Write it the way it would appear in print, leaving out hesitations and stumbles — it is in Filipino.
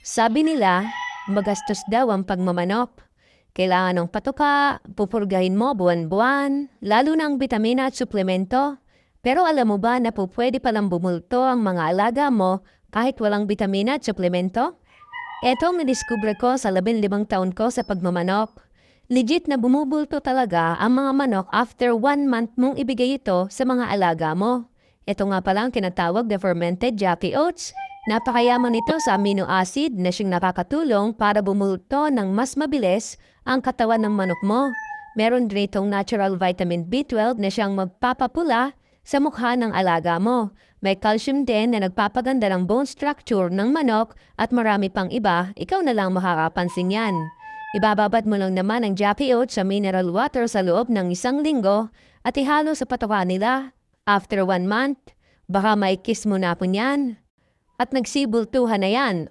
Sabi nila, magastos daw ang pagmamanok. Kailangan ng patuka, pupurgahin mo buwan-buwan, lalo na ang bitamina at suplemento. Pero alam mo ba na po pwede palang bumulto ang mga alaga mo kahit walang bitamina at suplemento? Eto ang nadiskubre ko sa 15 taon ko sa pagmamanok. Legit na bumubulto talaga ang mga manok after 1 month mong ibigay ito sa mga alaga mo. Ito nga pala ang tinatawag na fermented Jacky Oats. Napakayaman ito sa amino acid na siyang nakakatulong para bumulto ng mas mabilis ang katawan ng manok mo. Meron din itong natural vitamin B12 na siyang magpapapula sa mukha ng alaga mo. May calcium din na nagpapaganda ng bone structure ng manok at marami pang iba, ikaw na lang makakapansin yan. Ibababad mo lang naman ang Jacky Oats sa mineral water sa loob ng 1 linggo at ihalo sa patuka nila. After 1 month, baka may kiss mo na po niyan. At nagsibultuhan na yan.